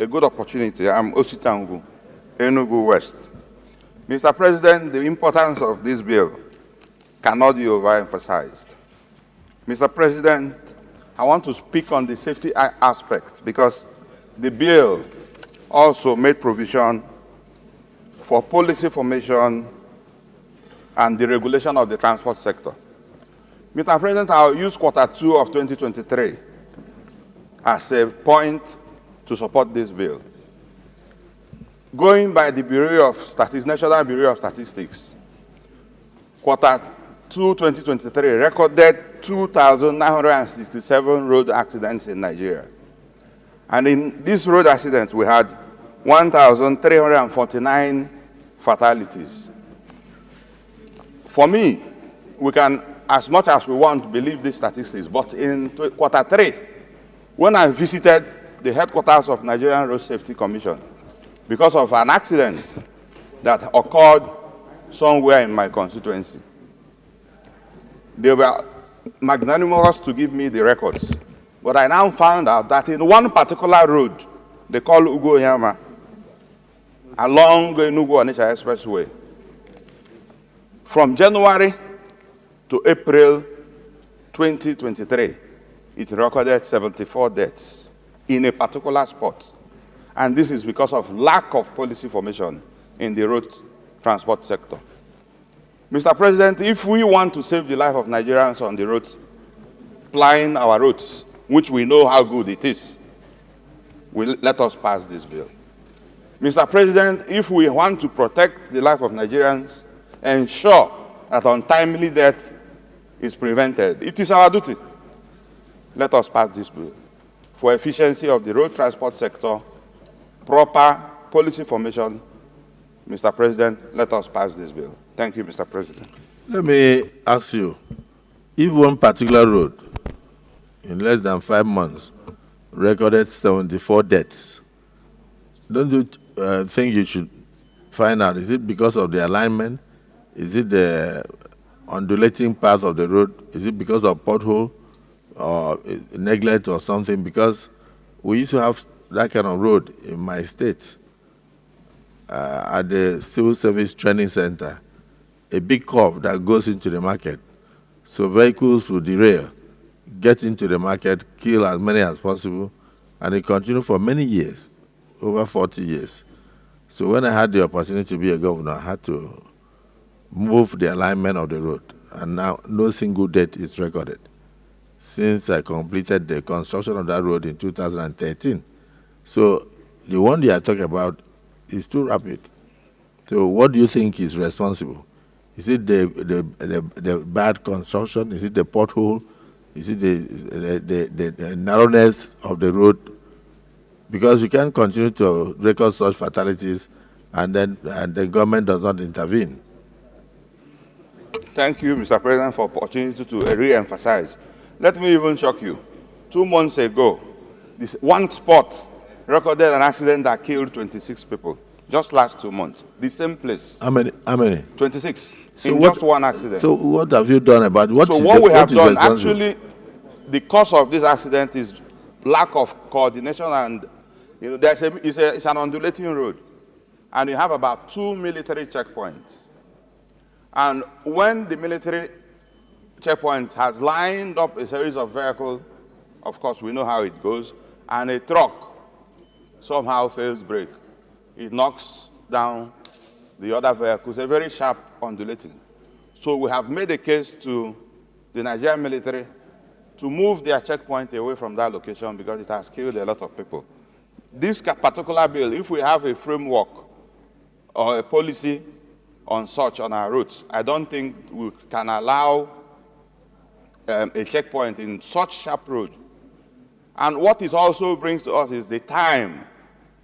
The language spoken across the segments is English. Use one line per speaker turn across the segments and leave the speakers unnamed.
a good opportunity. I'm Ositangu, Enugu West. Mr. President, the importance of this bill cannot be overemphasized. Mr. President, I want to speak on the safety aspect because the bill also made provision for policy formation and the regulation of the transport sector. Mr. President, I'll use Q2 of 2023 as a point to support this bill. Going by the National Bureau of Statistics, Q2 2023 recorded 2,967 road accidents in Nigeria. And in these road accidents, we had 1,349 fatalities. For me, we can, as much as we want, believe these statistics, but in Q3, when I visited the headquarters of Nigerian Road Safety Commission, because of an accident that occurred somewhere in my constituency, they were magnanimous to give me the records. But I now found out that in one particular road, they call Ugoyama, along the Enugu-Onitsha Expressway, from January to April 2023, it recorded 74 deaths in a particular spot. And this is because of lack of policy formation in the road transport sector. Mr. President, if we want to save the life of Nigerians on the roads, plying our roads, which we know how good it is, let us pass this bill. Mr. President, if we want to protect the life of Nigerians, ensure that untimely death is prevented, it is our duty. Let us pass this bill. For efficiency of the road transport sector, proper policy formation, Mr. President, let us pass this bill. Thank you, Mr. President.
Let me ask you, if one particular road in less than 5 months recorded 74 deaths, don't you think you should find out, is it because of the alignment? Is it the undulating path of the road? Is it because of pothole or neglect or something? Because we used to have that kind of road in my state at the Civil Service Training Center, a big curve that goes into the market. So vehicles will derail, get into the market, kill as many as possible, and it continued for many years, over 40 years. So when I had the opportunity to be a governor, I had to move the alignment of the road, and now no single death is recorded since I completed the construction of that road in 2013. So the one you are talking about is too rapid. So what do you think is responsible? Is it the bad construction? Is it the pothole? Is it the narrowness of the road? Because you can't continue to record such fatalities and the government does not intervene.
Thank you, Mr. President, for the opportunity to re-emphasize. Let me even shock you. 2 months ago, this one spot recorded an accident that killed 26 people. Just last 2 months. The same place.
How many?
26.
So
in just one accident.
So what have you done about it?
What we have done, actually, the cause of this accident is lack of coordination, and it's an undulating road. And you have about 2 military checkpoints. And when the military checkpoint has lined up a series of vehicles, of course, we know how it goes, and a truck somehow fails brake. It knocks down the other vehicles, a very sharp undulating. So we have made a case to the Nigerian military to move their checkpoint away from that location because it has killed a lot of people. This particular bill, if we have a framework or a policy on our routes, I don't think we can allow a checkpoint in such sharp road. And what it also brings to us is the time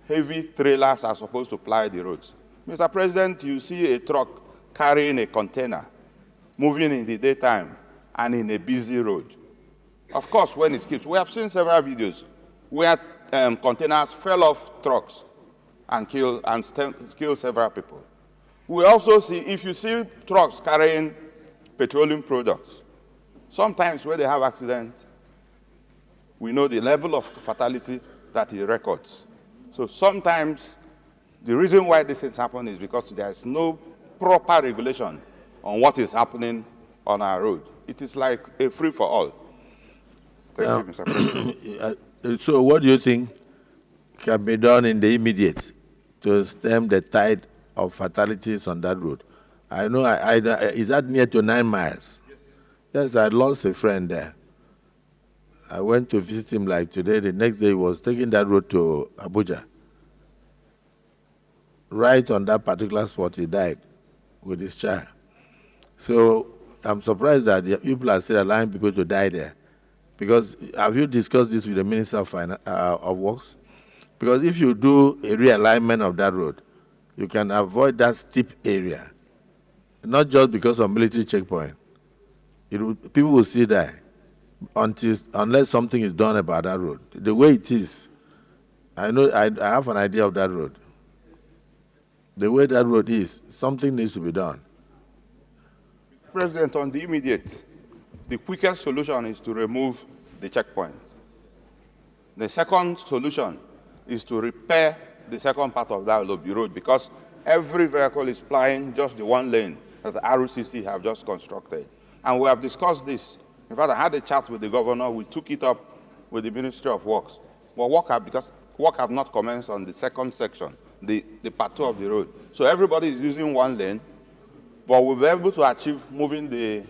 heavy trailers are supposed to ply the roads. Mr. President, you see a truck carrying a container moving in the daytime and in a busy road. Of course, when it skips, we have seen several videos where containers fell off trucks and killed several people. We also see, if you see trucks carrying petroleum products, sometimes when they have accidents, we know the level of fatality that it records. So sometimes the reason why these things happen is because there's no proper regulation on what is happening on our road. It is like a free-for-all. Thank you, Mr. President.
So what do you think can be done in the immediate to stem the tide of fatalities on that road? I know, is that near to 9 miles? Yes, I lost a friend there. I went to visit him like today. The next day, he was taking that road to Abuja. Right on that particular spot, he died with his child. So I'm surprised that people are still allowing people to die there. Because have you discussed this with the Minister of Works? Because if you do a realignment of that road, you can avoid that steep area. Not just because of military checkpoint. People will still die unless something is done about that road. The way it is, I know I have an idea of that road. The way that road is, something needs to be done.
President, on the immediate, the quickest solution is to remove the checkpoint. The second solution is to repair the second part of that Lobi road, because every vehicle is plying just the one lane that the RUCC have just constructed. And we have discussed this. In fact, I had a chat with the governor. We took it up with the Ministry of Works. But because work have not commenced on the second section, the part 2 of the road. So everybody is using one lane, but we'll be able to achieve moving the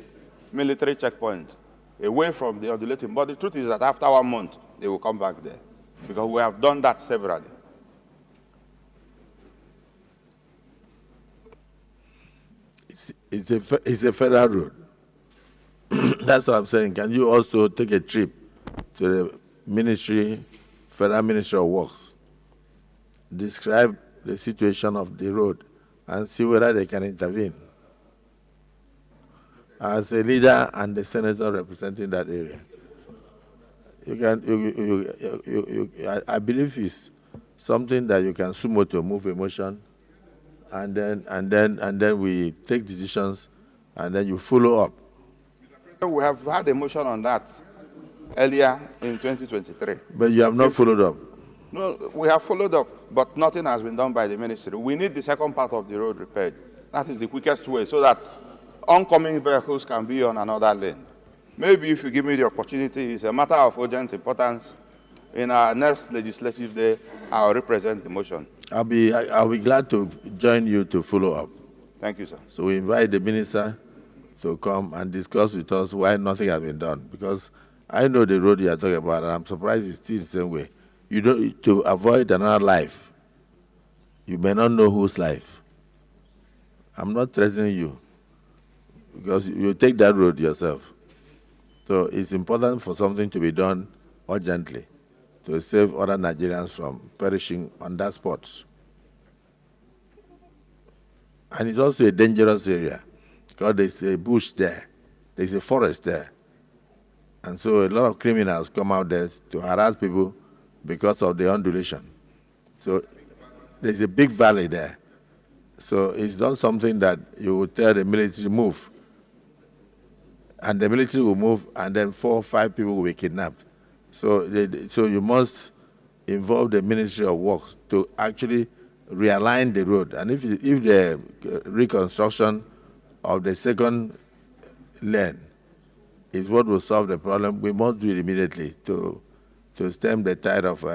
military checkpoint away from the undulating. But the truth is that after 1 month, they will come back there, because we have done that severally.
It's a federal road. That's what I'm saying. Can you also take a trip to the Federal Ministry of Works, describe the situation of the road, and see whether they can intervene? As a leader and the senator representing that area, I believe it's something that you can sumo to move emotion, and then we take decisions, and then you follow up.
We have had a motion on that earlier in 2023.
But you have not followed up.
No, we have followed up, but nothing has been done by the ministry. We need the second part of the road repaired. That is the quickest way, so that oncoming vehicles can be on another lane. Maybe if you give me the opportunity, it's a matter of urgent importance. In our next legislative day, I'll represent the motion.
I'll be glad to join you to follow up.
Thank you, sir.
So we invite the minister to come and discuss with us why nothing has been done. Because I know the road you are talking about, and I'm surprised it's still the same way. You don't, to avoid another life, you may not know whose life. I'm not threatening you, because you take that road yourself. So it's important for something to be done urgently to save other Nigerians from perishing on that spot. And it's also a dangerous area, because there's a bush there, there's a forest there. And so a lot of criminals come out there to harass people because of the undulation. So there's a big valley there. So it's not something that you would tell the military to move. And the military will move, and then 4 or 5 people will be kidnapped. So you must involve the Ministry of Works to actually realign the road. And if the reconstruction of the second lane is what will solve the problem, we must do it immediately to stem the tide of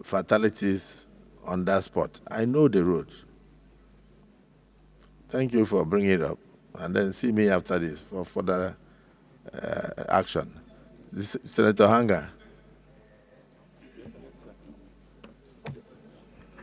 fatalities on that spot. I know the road. Thank you for bringing it up. And then see me after this for further action. Senator Hanga.